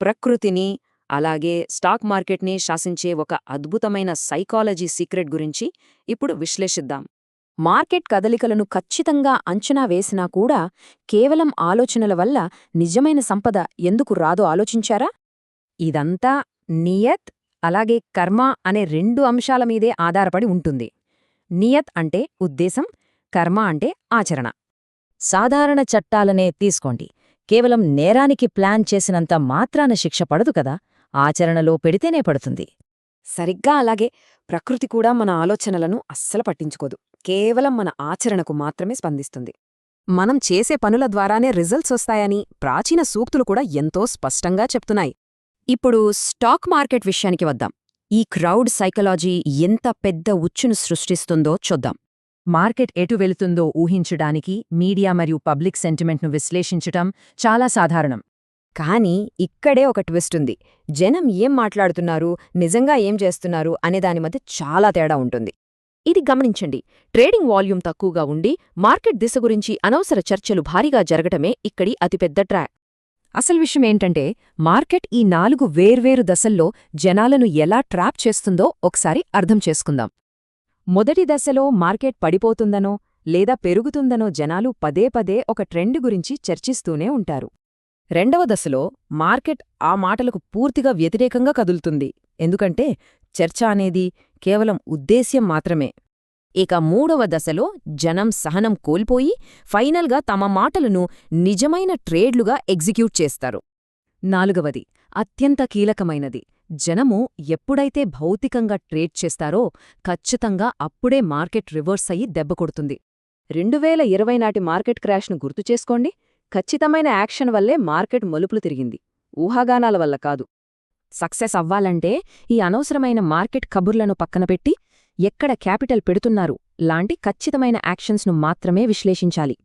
ప్రకృతిని, అలాగే స్టాక్ మార్కెట్ని శాసించే ఒక అద్భుతమైన సైకాలజీ సీక్రెట్ గురించి ఇప్పుడు విశ్లేషిద్దాం. మార్కెట్ కదలికలను ఖచ్చితంగా అంచనా వేసినా కూడా కేవలం ఆలోచనల వల్ల నిజమైన సంపద ఎందుకు రాదో ఆలోచించారా? ఇదంతా నియత్ అలాగే కర్మ అనే రెండు అంశాల మీదే ఆధారపడి ఉంటుంది. నియత్ అంటే ఉద్దేశం, కర్మ అంటే ఆచరణ. సాధారణ చట్టాలనే తీసుకోండి. కేవలం నేరానికి ప్లాన్ చేసినంత మాత్రాన శిక్ష పడదు కదా, ఆచరణలో పెడితేనే పడుతుంది. సరిగ్గా అలాగే ప్రకృతి కూడా మన ఆలోచనలను అస్సలు పట్టించుకోదు. కేవలం మన ఆచరణకు మాత్రమే స్పందిస్తుంది. మనం చేసే పనుల ద్వారానే రిజల్ట్స్ వస్తాయని ప్రాచీన సూక్తులు కూడా ఎంతో స్పష్టంగా చెప్తున్నాయి. ఇప్పుడు స్టాక్ మార్కెట్ విషయానికి వద్దాం. ఈ క్రౌడ్ సైకలాజీ ఎంత పెద్ద ఉచ్చును సృష్టిస్తుందో చూద్దాం. మార్కెట్ ఎటు వెళుతుందో ఊహించడానికి మీడియా మరియు పబ్లిక్ సెంటిమెంట్ను విశ్లేషించటం చాలా సాధారణం. కానీ ఇక్కడే ఒక ట్విస్ట్ ఉంది. జనం ఏం మాట్లాడుతున్నారు, నిజంగా ఏం చేస్తున్నారు అనే దాని మధ్య చాలా తేడా ఉంటుంది. ఇది గమనించండి. ట్రేడింగ్ వాల్యూమ్ తక్కువగా ఉండి మార్కెట్ దిశ గురించి అనవసర చర్చలు భారీగా జరగటమే ఇక్కడి అతిపెద్ద ట్రాక్. అసలు విషయమేంటంటే, మార్కెట్ ఈ 4 వేర్వేరు దశల్లో జనాలను ఎలా ట్రాప్ చేస్తుందో ఒకసారి అర్థం చేసుకుందాం. మొదటి దశలో మార్కెట్ పడిపోతుందనో లేదా పెరుగుతుందనో జనాలు పదే పదే ఒక ట్రెండ్ గురించి చర్చిస్తూనే ఉంటారు. రెండవ దశలో మార్కెట్ ఆ మాటలకు పూర్తిగా వ్యతిరేకంగా కదులుతుంది. ఎందుకంటే చర్చ అనేది కేవలం ఉద్దేశ్యం మాత్రమే. ఇక మూడవ దశలో జనం సహనం కోల్పోయి ఫైనల్గా తమ మాటలను నిజమైన ట్రేడ్లుగా ఎగ్జిక్యూట్ చేస్తారు. నాలుగవది అత్యంత కీలకమైనది. జనము ఎప్పుడైతే భౌతికంగా ట్రేడ్ చేస్తారో ఖచ్చితంగా అప్పుడే మార్కెట్ రివర్స్ అయ్యి దెబ్బకొడుతుంది. 2020 నాటి మార్కెట్ క్రాష్ను గుర్తుచేసుకోండి. ఖచ్చితమైన యాక్షన్ వల్లే మార్కెట్ మలుపులు తిరిగింది, ఊహాగానాల వల్ల కాదు. సక్సెస్ అవ్వాలంటే ఈ అనవసరమైన మార్కెట్ కబుర్లను పక్కనపెట్టి ఎక్కడ క్యాపిటల్ పెడుతున్నారు లాంటి ఖచ్చితమైన యాక్షన్స్ను మాత్రమే విశ్లేషించాలి.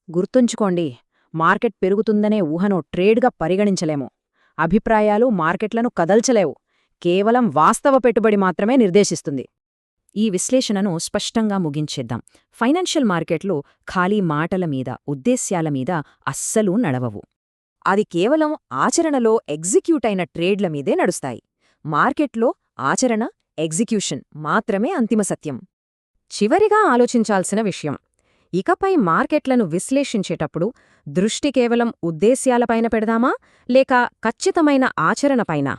గుర్తుంచుకోండి, మార్కెట్ పెరుగుతుందనే ఊహను ట్రేడ్గా పరిగణించలేము. అభిప్రాయాలు మార్కెట్లను కదల్చలేవు. కేవలం వాస్తవ పెట్టుబడి మాత్రమే నిర్దేశిస్తుంది. ఈ విశ్లేషణను స్పష్టంగా ముగించేద్దాం. ఫైనాన్షియల్ మార్కెట్లు ఖాళీ మాటల మీద, ఉద్దేశ్యాల మీద అస్సలు నడవవు. అది కేవలం ఆచరణలో ఎగ్జిక్యూట్ అయిన ట్రేడ్ల మీదే నడుస్తాయి. మార్కెట్లో ఆచరణ, ఎగ్జిక్యూషన్ మాత్రమే అంతిమ సత్యం. చివరిగా ఆలోచించాల్సిన విషయం, ఇకపై మార్కెట్లను విశ్లేషించేటప్పుడు దృష్టి కేవలం ఉద్దేశ్యాలపైన పెడదామా లేక ఖచ్చితమైన ఆచరణపైన?